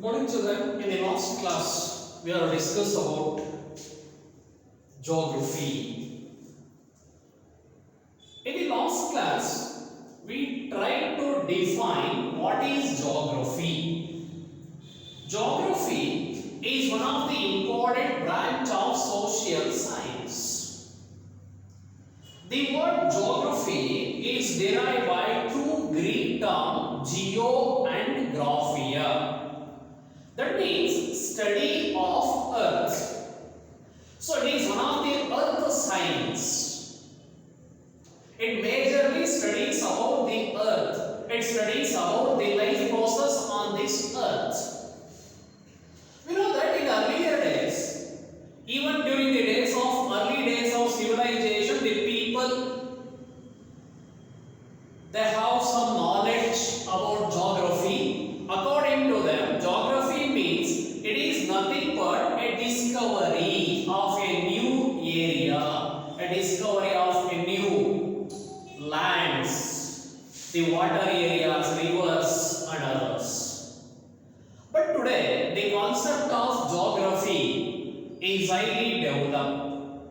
Good morning, children. In the last class, we have discussed about geography. In the last class, we tried to define what is geography. Geography is one of the important branch of social science. The word geography is derived by two Greek terms, geo and graphia. That means study of earth. So it is one of the earth science. It majorly studies about the earth. It studies about the life process on this earth. We know that in earlier days, even during the early days of civilization, the people, they have some knowledge about geography. According to them, geography means it is nothing but a discovery of a new area, a discovery of a new lands, the water areas, rivers and others. But today, the concept of geography is highly developed.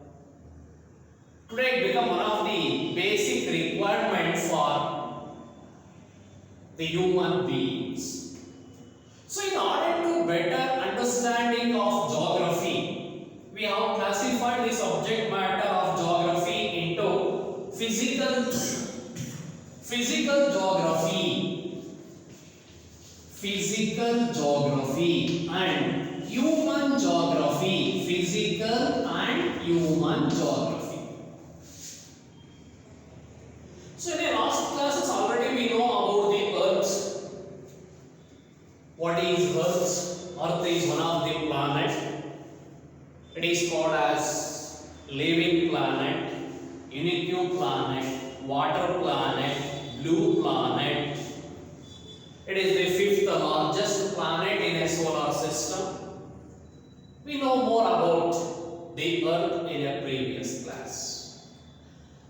Today, it becomes one of the basic requirements for the human beings. So in order to better understanding of geography, we have classified the subject matter of geography into physical geography and human geography. Physical and human geography. So in the last classes already we know about the earth. What is Earth? Earth is one of the planets. It is called as living planet, unique planet, water planet, blue planet. It is the fifth largest planet in a solar system. We know more about the Earth in a previous class.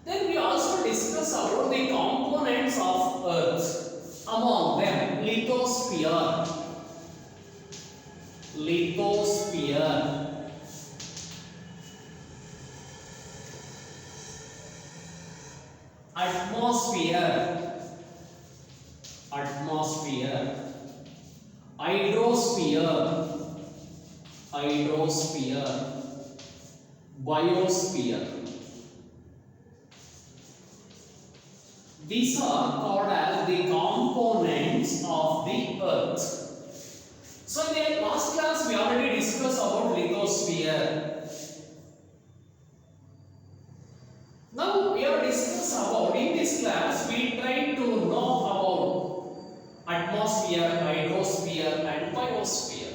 Then we also discuss about the components of Earth. Among them, lithosphere, atmosphere, hydrosphere, biosphere. These are called as the components of the earth. So in the last class we already discussed about lithosphere. Now we are discussing about, in this class we try to know about atmosphere, hydrosphere and biosphere.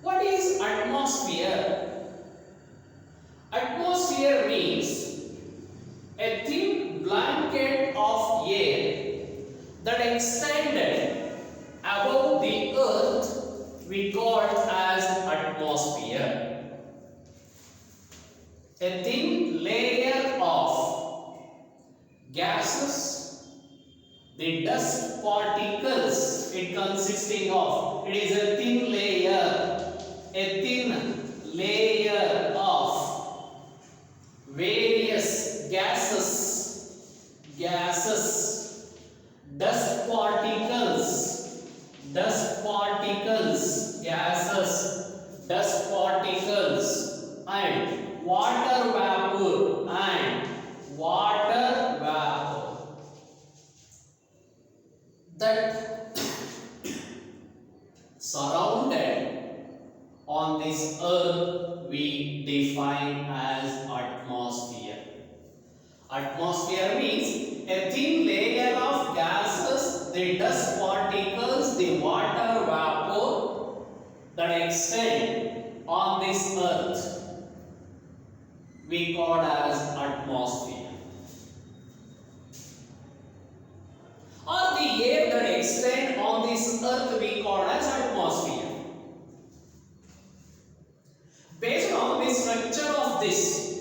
What is atmosphere? Atmosphere means a thin blanket of air that extended above the earth we call as atmosphere. A thin layer of gases, the dust particles it consisting of. It is a thin layer of various gases, dust particles, and water vapor that surrounded on this earth we define as atmosphere. Atmosphere means a thin layer of gases, the dust particles, the water vapor that extend on this earth we call as atmosphere. Or the air that extend on this earth we call as atmosphere. Based on the structure of this,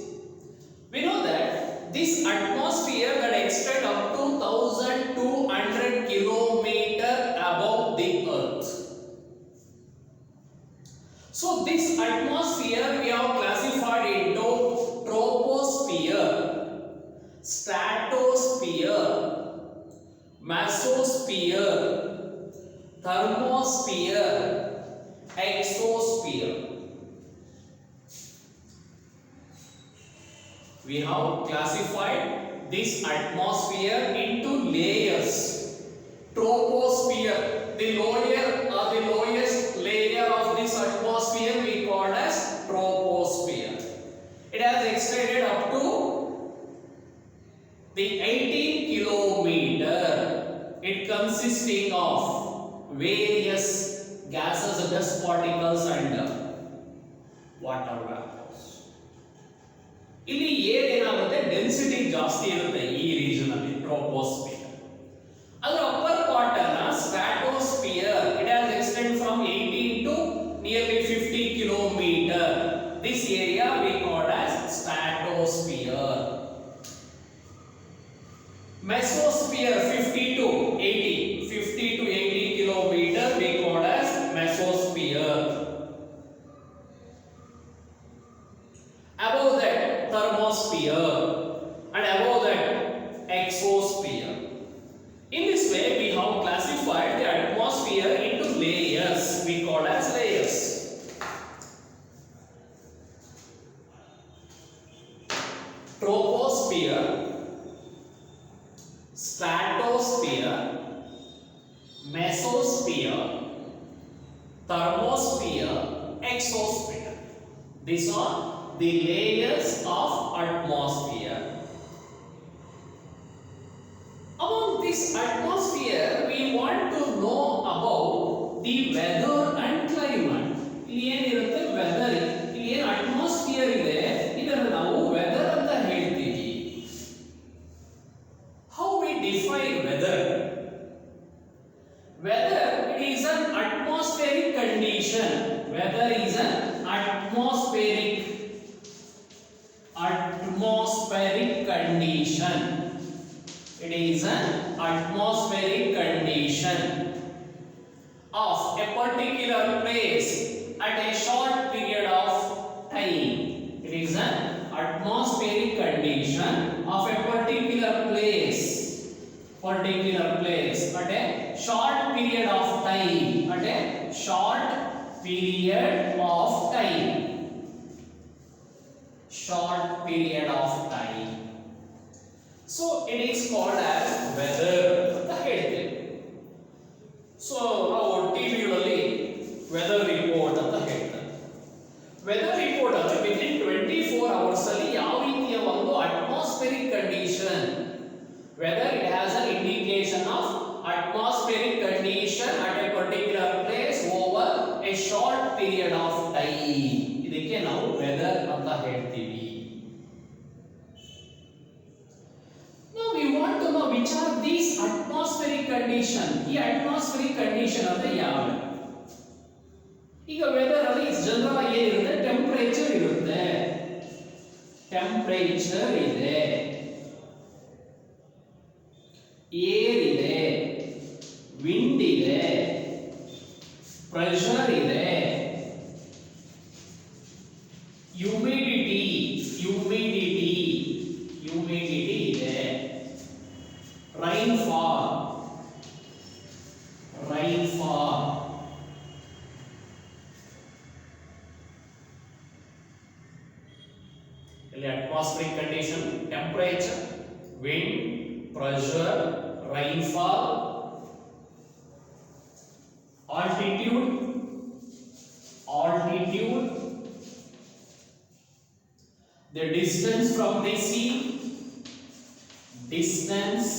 we know that this atmosphere that extend up to 1200 kilometers above the earth. So this atmosphere we have classified into troposphere, stratosphere, mesosphere, thermosphere, exosphere. We have classified this atmosphere into layers. Troposphere, the lower or the lowest layer of this atmosphere we call as troposphere. It has extended up to the 18 kilometer. It consisting of various gases, dust particles and water vapors. ಇಲ್ಲಿ ಏನಾಗುತ್ತೆ, density ಜಾಸ್ತಿ ಇರುತ್ತೆ ಈ region ಅಲ್ಲಿ troposphere. ಅದರ upper part ಅನ್ನ stratosphere, it has extend from 18 to nearly 50 kilometer. This area we call as stratosphere. Mesosphere 50 to 80 kilometer we call as mesosphere. Above that thermosphere and above that exosphere. In this way we have classified the atmosphere into layers, we call as layers. Troposphere, stratosphere, mesosphere, thermosphere, exosphere. These are the layers of atmosphere. Among this atmosphere we want to know about the weather and climate. ಇಲ್ಲಿ ಏನಿರುತ್ತೆ weather, ಇಲ್ಲಿ ಏನು atmosphere ಇದೆ ಇದನ್ನು ನಾವು weather ಅಂತ ಹೇಳ್ತೀವಿ. How we define weather? Weather, it is an atmospheric condition. Weather is an atmospheric condition. It is an atmospheric condition of a particular place at a short period of time. It is an atmospheric condition of a particular place at a short period of time. At a short period of time. Short period of time. So it is called as weather ಅಂತ ಹೇಳ್ತೀವಿ. So ನಾವು ಟಿವಿಗಳಲ್ಲಿ weather report ಅಂತ ಹೇಳ್ತಾರೆ. Weather report ಅಲ್ಲಿ within 24 hours ಅಲ್ಲಿ ಯಾವ ರೀತಿಯ ಒಂದು atmospheric condition, whether it has an indication of atmospheric condition at A particular place over A short period of time. ಇದಕ್ಕೆ ನಾವು ವೆದರ್ ಅಂತ ಹೇಳ್ತೀವಿ. Which are these atmospheric condition? ಈ atmospheric condition ಅಂದ್ರೆ ಯಾವುದು? ಈಗ ವೆದರ್ ಅಲ್ಲಿ ಜನರಲ್ ಆಗಿ ಏನಿರುತ್ತೆ, ಟೆಂಪರೇಚರ್ ಇರುತ್ತೆ, ಟೆಂಪರೇಚರ್ ಇದೆ, ಏರ್ ಇದೆ, ವಿಂಡ್ ಇದೆ, ಪ್ರೆಷರ್ ಇದೆ, ಹ್ಯೂಮಿಡಿಟಿ ಇದೆ, rainfall ಇಲ್ಲಿ atmospheric condition, temperature, wind, pressure, rainfall, altitude, the distance from the sea, distance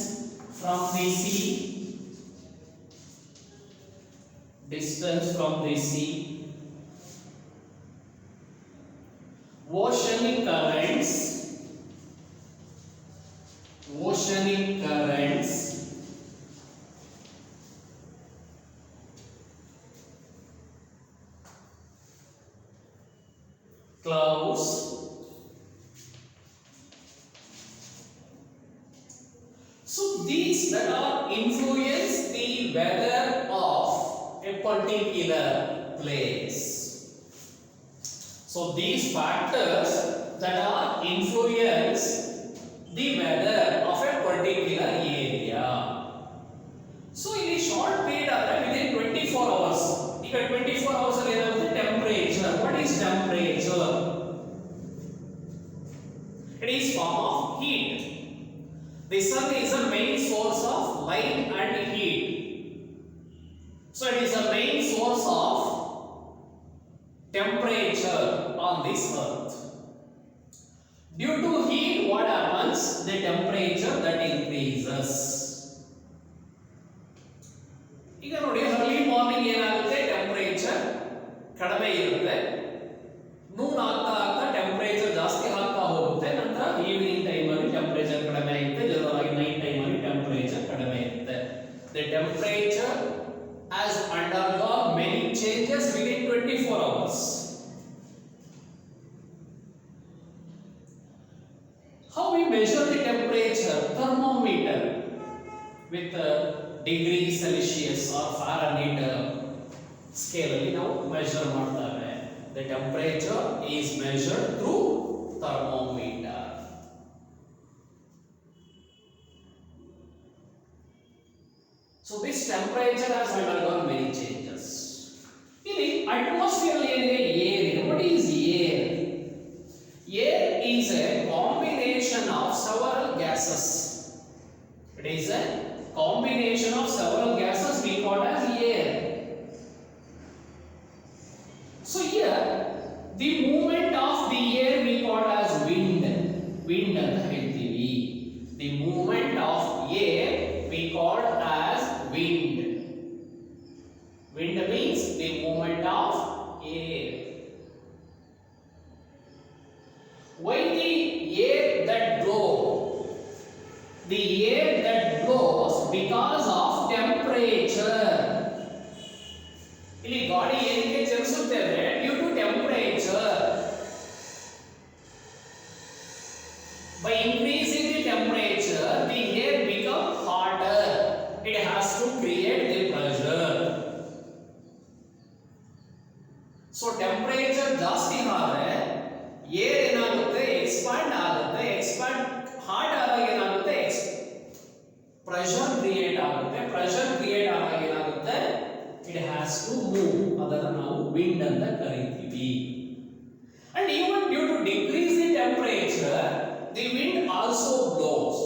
from the sea, oceanic currents, clouds, so these that are influence the weather of a particular place. So these factors that are influence the weather of a particular area. So in a short period of time, within 24 hours, ಈಗ 24 hours ಅಲ್ಲಿ ಏನಾಗುತ್ತೆ temperature. What is temperature? It is form of heat. The sun is a main source of light and heat. So it is a main source of temperature on this earth. Due to heat, what happens? The temperature that increases. ಈಗ ನೋಡಿ early morning ಏನಾಗುತ್ತೆ temperature ಕಡಿಮೆ ಇರುತ್ತೆ, ನೂನ್ ಆಗ್ತಾ ಆಗ್ತಾ temperature ಜಾಸ್ತಿ ಆಗ್ತಾ ಹೋಗುತ್ತೆ, ನಂತರ ಈವ್ನಿಂಗ್ ಟೈಮ್ ಅಲ್ಲಿ ಟೆಂಪರೇಚರ್ ಕಡಿಮೆ ಇರುತ್ತೆ, ಜನರಲ್ ನೈಟ್ ಟೈಮ್ ಅಲ್ಲಿ ಟೆಂಪರೇಚರ್ ಕಡಿಮೆ ಇರುತ್ತೆ. The temperature has undergone many changes within 24 hours. How we measure the temperature? Thermometer with degree Celsius or Fahrenheit scale ಅಲ್ಲಿ ನಾವು measure ಮಾಡ್ತಾರೆ. The temperature is measured through thermometer. So this temperature has undergone many changes. ಇಲ್ಲಿ atmosphere ಅಲ್ಲಿ ಏನಿದೆ? air ಇದೆ. What is air? Air is a combination of several gases. It is a combination of several gases we call as air. So here the movement of the air we call as wind. Wind ಅಂತ ಹೇಳ್ತೀವಿ. The movement of air we call as wind. Wind means the movement of air. Why the air that blows? The air that blows because of temperature. ಇಲ್ಲಿ ಗಾಳಿ ಏನಕ್ಕೆ ಚಲಿಸುತ್ತೆ ಅಂದ್ರೆ due to temperature. By increasing the temperature, the air become hotter. It has to create the pressure. So temperature ಜಾಸ್ತಿ ಆದ್ರೆ air ಏನಾಗುತ್ತೆ? Expand ಆಗುತ್ತೆ. Expand hot ಆದಾಗ ಏನಾಗುತ್ತೆ? pressure create ಆಗುತ್ತೆ. pressure create ಆದಾಗ ಏನಾಗುತ್ತೆ? It has to move. ಅದನ್ನ ನಾವು wind ಅಂತ ಕರೀತೀವಿ. And even due to decrease the temperature, the wind also blows.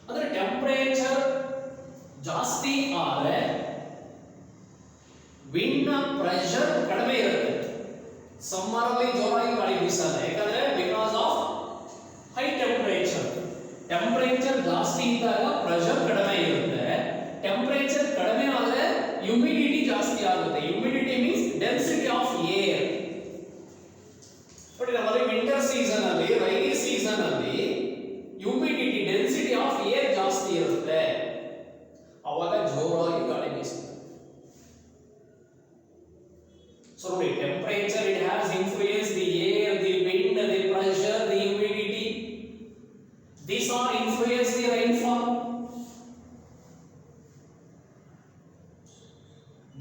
ಅಂದ್ರೆ ಟೆಂಪರೇಚರ್ ಜಾಸ್ತಿ ಆದ್ರೆ ವಿಂಡ್ ನ ಪ್ರೆಷರ್ ಕಡಿಮೆ ಇರುತ್ತೆ. ಸಮ್ಮರ್ ಅಲ್ಲಿ ಜೋರಾಗಿ ಗಾಳಿ ಬೀಸಲ್ಲ, ಯಾಕಂದ್ರೆ because of high temperature. Temperature ಜಾಸ್ತಿ ಇದ್ದಾಗ ಪ್ರೆಷರ್ ಕಡಿಮೆ ಇರುತ್ತೆ. ಟೆಂಪರೇಚರ್ ಕಡಿಮೆ ಆದ್ರೆ ಹ್ಯೂಮಿಡಿಟಿ ಜಾಸ್ತಿ ಆಗುತ್ತೆ. Humidity means density of air. But ನಮ್ಮಲ್ಲಿ ವಿಂಟರ್ ಸೀಸನ್ ಅಲ್ಲಿ, ರೈನಿ ಸೀಸನ್ ಅಲ್ಲಿ ಹ್ಯೂಮಿಡಿಟಿ ಡೆನ್ಸಿಟಿ ಆಫ್ ಏರ್ ಜಾಸ್ತಿ ಇರುತ್ತೆ, ಅವಾಗ ಜೋರಾಗಿ ಗಾಳಿ ಬೀಸುತ್ತೆ. So the temperature, it has influenced the air, the wind, the pressure, the humidity. These all influence the rainfall.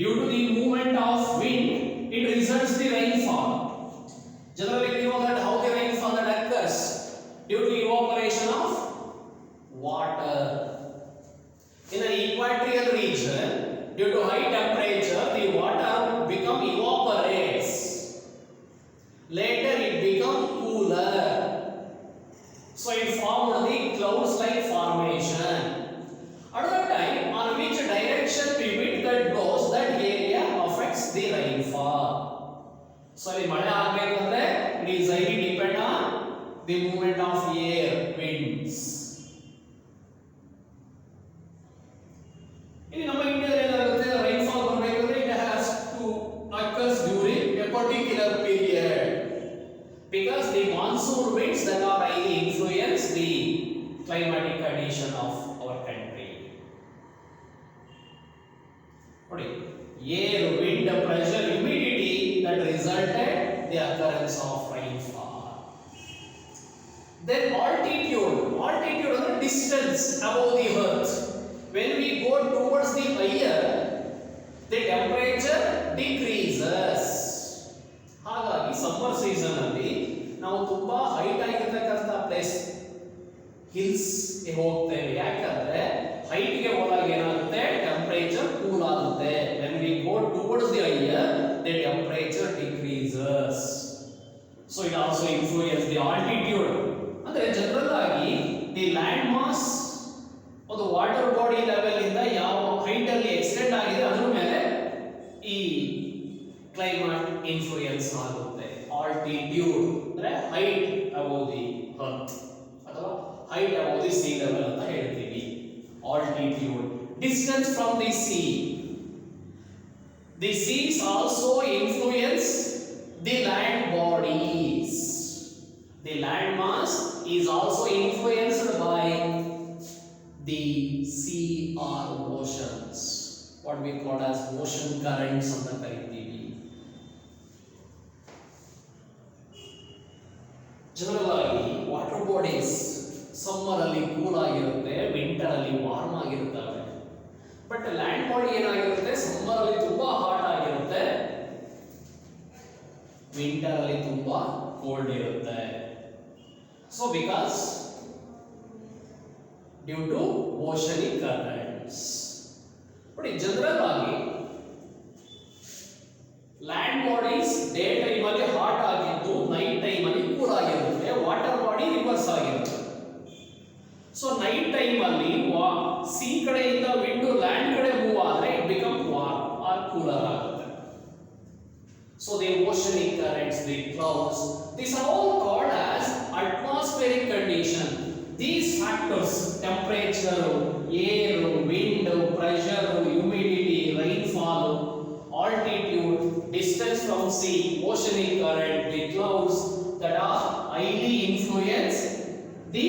Due to the movement of wind, it results the rainfall. Generally, we know that how the rainfall that occurs due to evaporation of water. In an equatorial region, due to high temperature, the water become evaporates. Later, it become cooler. So it formed the clouds-like formation. At that time, on which direction the wind that blows, that area affects the rainfall. So the ಮಳೆ ಆಗಬೇಕಂದ್ರೆ it is highly depend on the movement of air, winds. ಇಲ್ಲಿ ನಮ್ಮ ಇಂಡಿಯಾದಲ್ಲಿ ಏನಾಗುತ್ತೆ? Rainfall ಬರಬೇಕಂದ್ರೆ it has to occurs during a particular period, because the monsoon winds that are highly influence the climatic condition of our country. What is air, wind, pressure, humidity that resulted the occurrence of rainfall. Then altitude. Altitude is the distance above the earth. When we go towards the higher, the temperature decreases. Summer season ಅಲ್ಲಿ ನಾವು ತುಂಬಾ height ಆಗಿರ್ತಕ್ಕಂಥ place hills ಗೆ ಹೋಗ್ತೇವೆ. ಯಾಕಂದ್ರೆ height ಗೆ ಹೋದಾಗ ಏನಾಗುತ್ತೆ, ಟೆಂಪರೇಚರ್ ಕೂಲ್ ಆಗುತ್ತೆ. when we go towards the higher, the temperature decreases. So it also influences the altitude. ಅಂದ್ರೆ ಜನರಲ್ ಆಗಿ ದಿ ಲ್ಯಾಂಡ್ ಮಾಸ್ ಒಂದು ವಾಟರ್ ಬಾಡಿ ಲೆವೆಲ್ ಇಂದ ಯಾವ ಹೈಟ್ ಅಲ್ಲಿ ಎಕ್ಸ್ಟೆಂಡ್ ಆಗಿದೆ ಅದರ ಮೇಲೆ ಈ ಕ್ಲೈಮೇಟ್ ಇನ್ಫ್ಲೂಯೆನ್ಸ್ ಆಗುತ್ತೆ. ಆಲ್ಟಿಟ್ಯೂಡ್ ಅಂದ್ರೆ ಹೈಟ್ ಅಬೌವ್ ದಿ ಅರ್ತ್ ಅಥವಾ height above the sea level ಅಂತ ಹೇಳ್ತೀವಿ. Altitude, distance from the sea. The seas also influence the land bodies. The land mass is also influenced by the sea or oceans, what we call as ocean currents anta ಕರೀತೀವಿ. General ಆಗಿ water bodies summer ಅಲ್ಲಿ cool ಆಗಿರುತ್ತೆ, winter ಅಲ್ಲಿ warm ಆಗಿರುತ್ತವೆ. But land body ಏನಾಗಿರುತ್ತೆ, summer ಅಲ್ಲಿ ತುಂಬಾ hot ಆಗಿರುತ್ತೆ, ವಿಂಟರ್ ಅಲ್ಲಿ ತುಂಬಾ ಕೋಲ್ಡ್ ಇರುತ್ತೆ. So because due to oceanic currents. ನೋಡಿ ಜನರಲ್ ಆಗಿ ಲ್ಯಾಂಡ್ ಬಾಡೀಸ್ ಡೇ ಟೈಮ್ ಅಲ್ಲಿ ಹಾಟ್ ಆಗಿದ್ದು ನೈಟ್ ಟೈಮ್ ಅಲ್ಲಿ ಕೂಲ್ ಆಗಿರುತ್ತೆ. ವಾಟರ್ ಬಾಡಿ ರಿವರ್ಸ್ ಆಗಿರುತ್ತೆ. ಸೊ ನೈಟ್ ಟೈಮ್ ಅಲ್ಲಿ ಸಿ ಕಡೆಯಿಂದ ವಿಂಡ್ ಲ್ಯಾಂಡ್ ಕಡೆ ಮೂವ್ ಆದ್ರೆ it become warm R cooler ಆಗುತ್ತೆ. So the oceanic currents, the clouds, these are all called as atmospheric condition. These factors, temperature, air, wind, pressure, humidity, rainfall, altitude, distance from sea, oceanic current, the clouds, that are highly influence the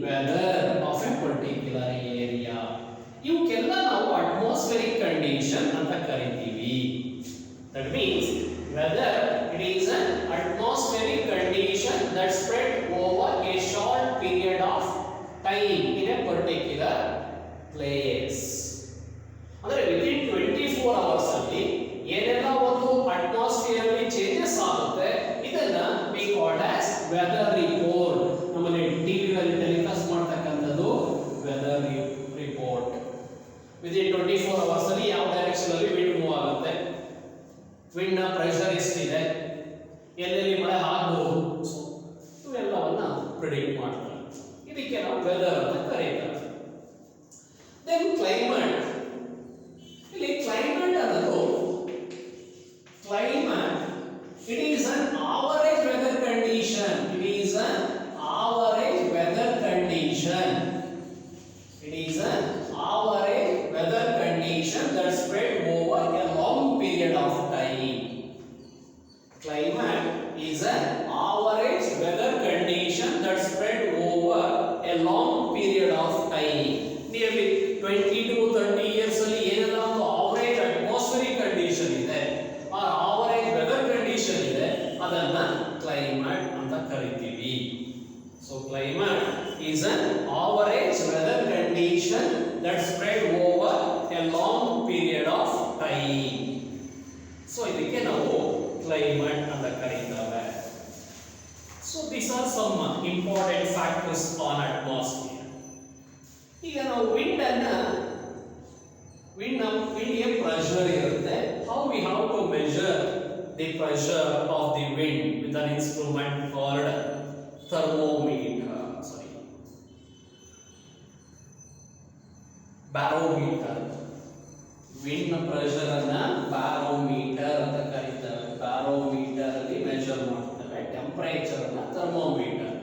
weather of a particular area. ಇವಕ್ಕೆಲ್ಲ ನಾವು atmospheric condition ಅಂತ ಕರಿತೀವಿ. That means whether it is an atmospheric condition that spread over a short period of time in a particular place. ಅಂದ್ರೆ within 24 hours ಅಲ್ಲಿ ಏನೆಲ್ಲ ಒಂದು atmosphere ಅಲ್ಲಿ changes ಆಗುತ್ತೆ, ಇದನ್ನ we call as weather report. ನಮ್ಮಲ್ಲಿ ಟಿವಿಗಳಲ್ಲಿ ಟೆಲಿಕಾಸ್ಟ್ ಮಾಡ್ತಕ್ಕಂಥದ್ದು ವೆದರ್ ರಿಪೋರ್ಟ್. within 24 hours ಅಲ್ಲಿ ಯಾವ ಡೈರೆಕ್ಷನ್ ಅಲ್ಲಿ ವಿಂಡ್ ಮೂವ್ ಆಗುತ್ತೆ, ವಿಂಡ್ ನ ಪ್ರೆಷರ್ ಎಷ್ಟಿದೆ, ಎಲ್ಲೆಲ್ಲಿ ಮಳೆ ಆಗಬಹುದು, ಸೊ ಇವೆಲ್ಲವನ್ನ ಪ್ರಿಡಿಕ್ಟ್ ಮಾಡ್ತಾರೆ. ಇದಕ್ಕೆ ನಾವು ವೆದರ್ ಅಂತ ಕರೀತಾರೆ. Then climate. ಇಲ್ಲಿ ಕ್ಲೈಮೇಟ್ ಅನ್ನೋದು climate it is an average weather condition. It is an average weather condition. It is an average weather condition that spread over a long period of time. Climate is an average weather condition that spread over a long period of time. Nearly 20 to 30 years ಅಲ್ಲಿ ಏನೆಲ್ಲ ಒಂದು average atmospheric condition ಇದೆ, ಆ average weather condition ಇದೆ, ಅದನ್ನ climate ಅಂತ ಕರಿತೀವಿ. So climate is an average weather condition that spread over a long period of time. So ಇದಕ್ಕೆ ನಾವು ಕ್ಲೈಮೇಟ್ ಅಂತ ಕರೀತಾರೆ. So these are some important factors on atmosphere. ಈಗ ನಾವು ವಿಂಡ್ಗೆ ಪ್ರೆಷರ್ ಇರುತ್ತೆ. How we have to measure the pressure of the wind with an instrument called barometer. Wind pressure ಅನ್ನ barometer ಅಂತ ಕರೀತಾರೆ. ಬ್ಯಾರೋಮೀಟರ್ ಅಲ್ಲಿ ಮೆಜರ್ ಮಾಡ್ತೇವೆ. ಟೆಂಪರೇಚರ್ ಅನ್ನ thermometer.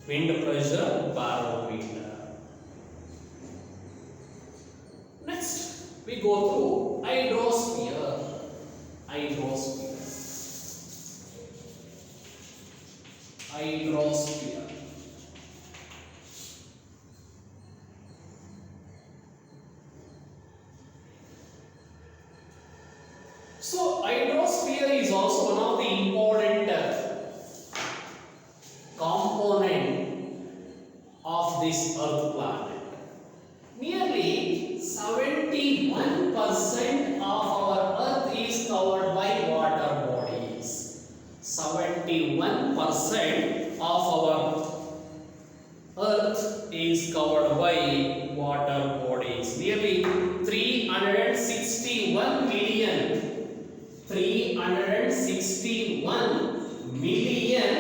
Wind pressure barometer. Next we go through hydrosphere. Hydrosphere. Hydrosphere. So hydrosphere is also one of the important component of this earth planet. Nearly 71% of our earth is covered by water 70% of our Earth is covered by water bodies. Nearly 361 million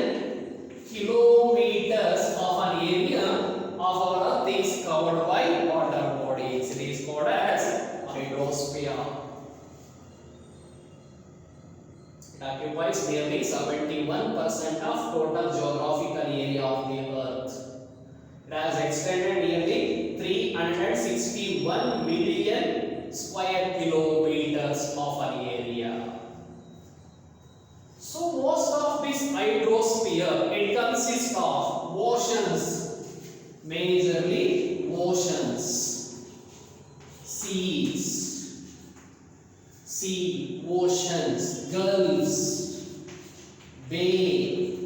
kilometers of an area of our Earth is covered by water bodies. It is called as hydrosphere. It occupies nearly 71% of total geographical area of the Earth. It has extended nearly 361 million square kilometers of an area. So most of this hydrosphere, it consists of oceans, majorly oceans, oceans, gulfs, bay,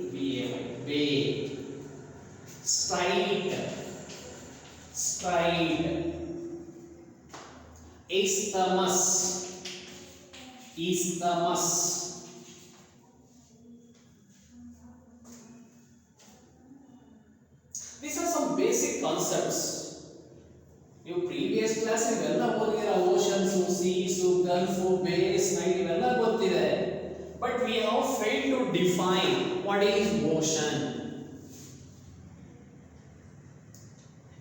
strait, isthmus. These are some basic concepts. You previous class ಇವೆಲ್ಲ ಓದಿರ oceans, seas, gulf, bay, strait ಇವೆಲ್ಲ ಗೊತ್ತಿದೆ. But we have failed to define what is ocean.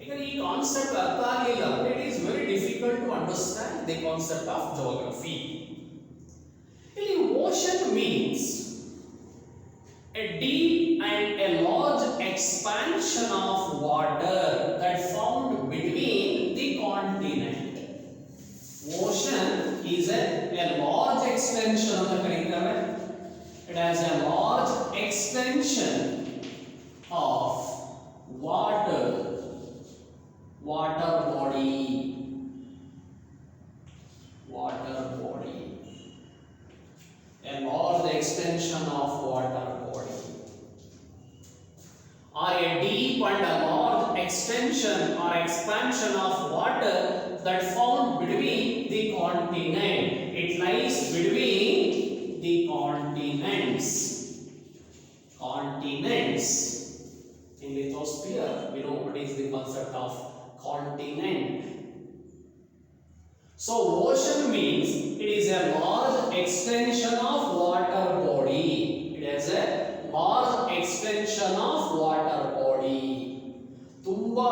ಈಗ ಈ concept ಅರ್ಥ ಆಗಿಲ್ಲ, it is very difficult to understand the concept of geography. ಇಲ್ಲಿ ocean means a deep and a large expansion of water that found between the continent. Ocean is a large extension of the curriculum. It has a large extension of water body. A large extension of water body, or a deep and a large extension or expansion of water that found between the continent. It lies between the continents. In lithosphere, we know what is the concept of continent. So ocean means it is a large extension of water body. It has a large extension of water body. ತುಂಬಾ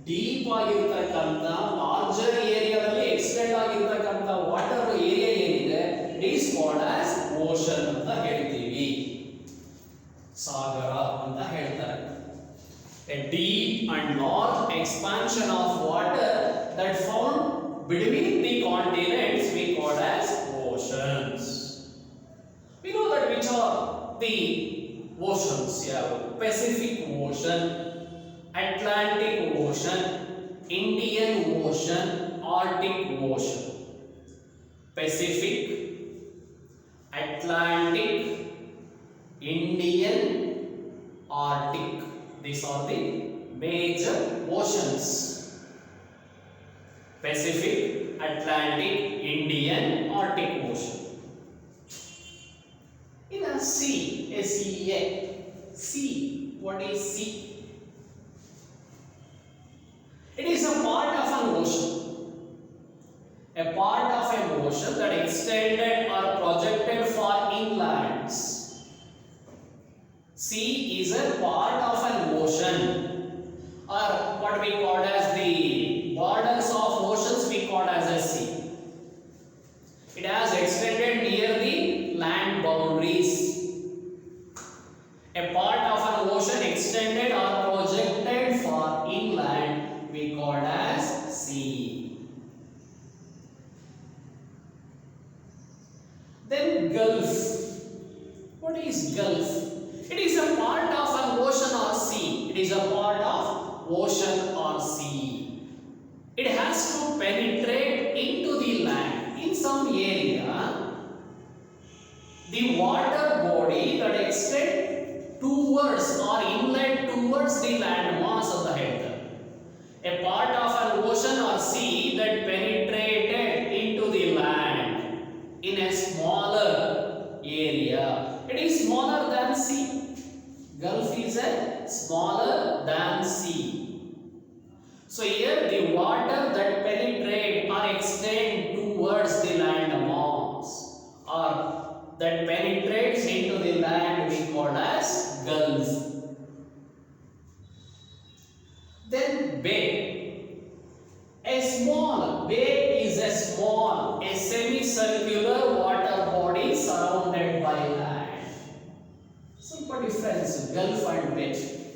deep ಆಗಿರತಕ್ಕಂತ larger ಏರಿಯಾದಲ್ಲಿ extend ಆಗಿರತಕ್ಕಂತ water area ಏನಿದೆ, it is called as ocean ಅಂತ ಹೇಳ್ತೀವಿ. ಸಾಗರ ಅಂತ ಹೇಳ್ತಾರೆ. A deep and large expansion of water that found between the continents we call as oceans. We know that which are the oceans. Yeah, Pacific Ocean, Atlantic Ocean, Indian Ocean, Arctic Ocean. Pacific, Atlantic, Indian, Arctic. These are the major oceans. Pacific, Atlantic, Indian, Arctic Ocean. In a sea, sea, what is sea? It is a part of an ocean. A part of an ocean that extended or projected far inlands. Sea is a part of an ocean, or what we call as the borders of oceans we call as a sea. It has extended near the land boundaries. A part of an ocean extended or projected far inland we call as sea. Then Gulf. What is Gulf? It is a part of an ocean or sea. It is a part of ocean or sea. It has to penetrate into the land. In some area, the water body that extends towards or inlet towards the land mass of the head. A part of an ocean or sea that penetrated into the land in a smaller area. It is smaller than sea. that penetrates into the land we call as Gulf. Then bay. Bay is a semicircular water body surrounded by land. Simple difference, Gulf and bay.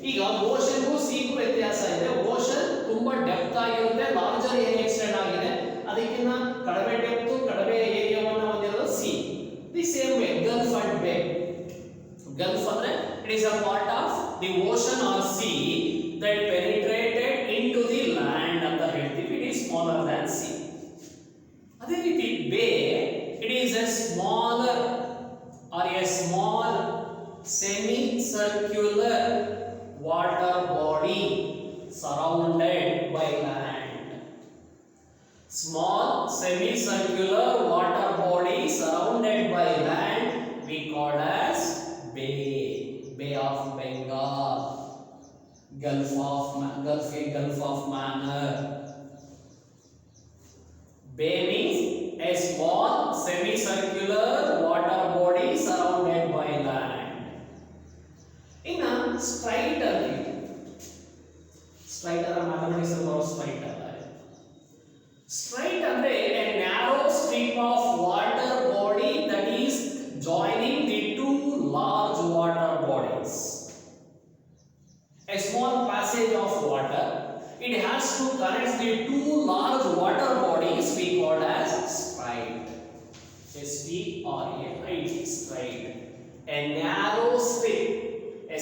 ಈಗ ocean ಗೂ ಸೀಗೂ ವ್ಯತ್ಯಾಸ ಇದೆ. Ocean ತುಂಬಾ depth ಆಗಿರುತ್ತೆ, larger area extend ಆಗಿದೆ. ಅದಕ್ಕಿಂತ ಕಡಿಮೆ depth, ಕಡಿಮೆ ಏರಿಯಾವನ್ನು ಹೊಂದಿರೋದು sea. The same way gulf and bay. Gulf ಅಂದ್ರೆ it is a part of the ocean or sea that penetrated into the land ಅಂತ ಹೇಳ್ತೀವಿ. It is smaller than sea. ಅದೇ ರೀತಿ ಬೇ, it is a smaller or a small semicircular water body surrounded by land. Small semicircular water body surrounded by land we call as bay. Bay of Bengal, Gulf of Mannar. Bay means a small semicircular water body surrounded by land. In a straighter mathematics or straighter. Straight ಅಂದ್ರೆ a narrow strip of water body that is joining the two large water bodies. A small passage of water, it has to connect the two large water bodies we call as strait. S-T-R-A-I-T, strait. A narrow strip,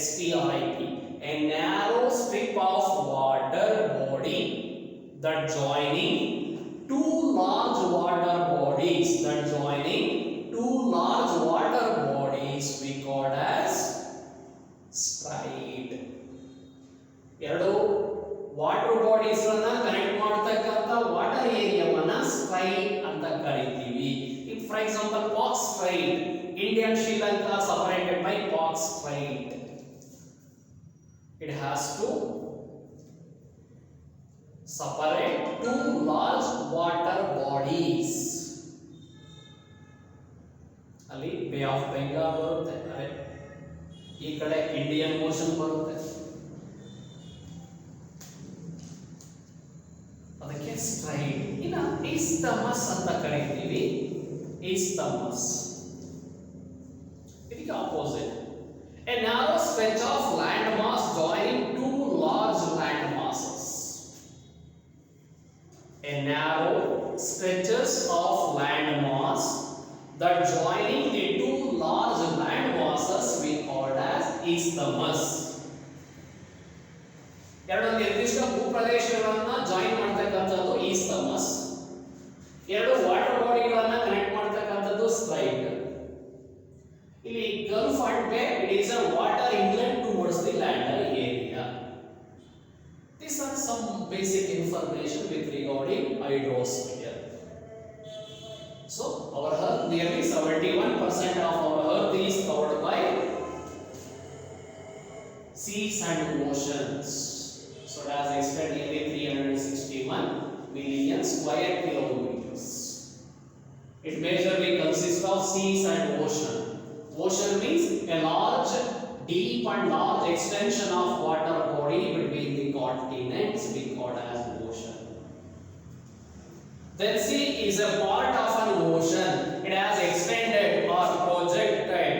S-T-R-I-P, a narrow strip of water body that joining two large water bodies we call as strait. ಎರಡು water bodies ಅನ್ನ connect ಮಾಡತಕ್ಕಂತ water ಏರಿಯಾವನ್ನ straight ಅಂತ ಕರೀತೀವಿ. If for example Pak straight, India and Sri Lanka separated by Pak Strait. It has to separate two large water bodies. ಅಲ್ಲಿ bay of Bengal ಬರುತ್ತೆ, ಅದೇ ಈ ಕಡೆ Indian ocean ಬರುತ್ತೆ. ಅದಕ್ಕೆ ಸ್ಟ್ರೈಟ್. ಇನ್ನ ಈಸ್ತಮಸ್ ಅಂತ ಕರೀತೀವಿ. ಈಸ್ತಮಸ್ ಇದಕ್ಕೆ opposite. A narrow stretch of landmass joining two large landmasses. A narrow stretches of landmass that joining the two large landmasses we call as isthmus. ಎರಡು ನಿರ್ದಿಷ್ಟ ಭೂಪ್ರದೇಶಗಳನ್ನು ಜಾಯಿನ್ ಮಾಡತಕ್ಕಂಥದ್ದು ಈಸ್ತಮಸ್. ಎರಡು ವಾಟರ್ ಬಾಡಿಗಳನ್ನು ಕನೆಕ್ಟ್ ಮಾಡತಕ್ಕಂಥದ್ದು ಸ್ಟ್ರೈಟ್. ಇಲ್ಲಿ ಗಲ್ಫ್ ಅಂಡ್ ಬೇ, it is a water inlet towards the land area. These are some basic information with regarding hydrosphere. So our earth, nearly 71% of our earth is covered by seas and oceans. So it has extended nearly 361 million square kilometers. It majorly consists of seas and ocean. Ocean means a large, deep and large extension of water body between the continents we call as ocean. Then sea is a part of an ocean. It has extended or projected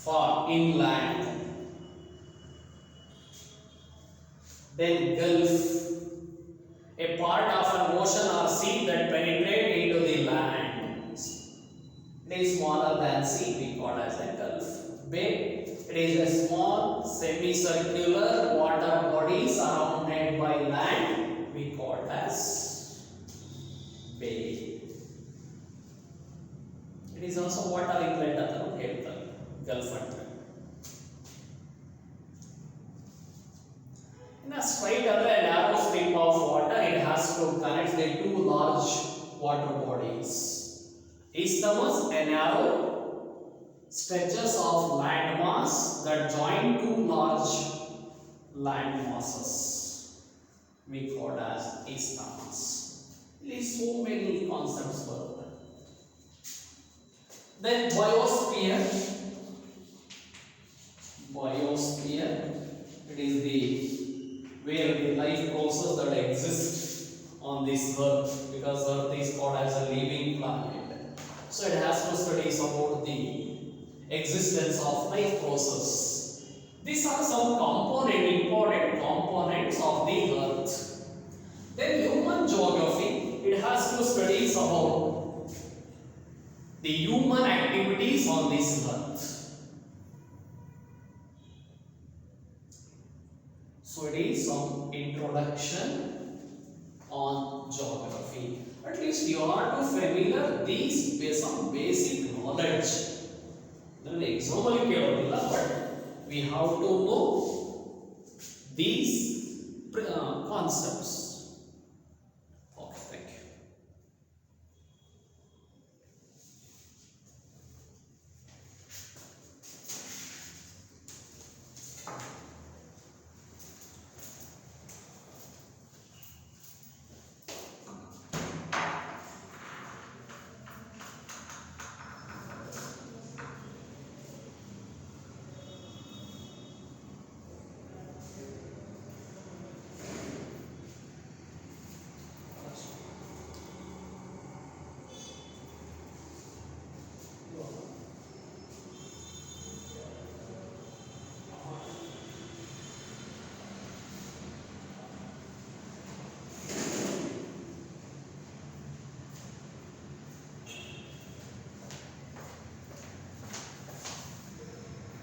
far inland. Then Gulf, a part of an ocean or sea that penetrate into the land. It is smaller than sea, we call as a Gulf. Bay, it is a small semicircular water body surrounded by land, we call as bay. It is also water inlet ಅಂತ ಹೇಳ್ತಾರೆ Gulf ಅಂತ. In a strait ಅಂದ್ರೆ narrow strip of water, it has to connect the two large water bodies. Isthmus, a narrow stretches of landmass that join two large landmasses we call as isthmus. There is so many concepts for that. Then biosphere. Biosphere, it is the where the life process that exists on this earth, because earth is called as a living planet. So it has to study about the existence of life process. These are some important components of the earth. Then human geography, it has to study about the human activities on this earth. So it is some introduction on geography. At least you are to familiar these some basic knowledge. Then example ಕೇಳೋದಿಲ್ಲ, but we have to know these concepts.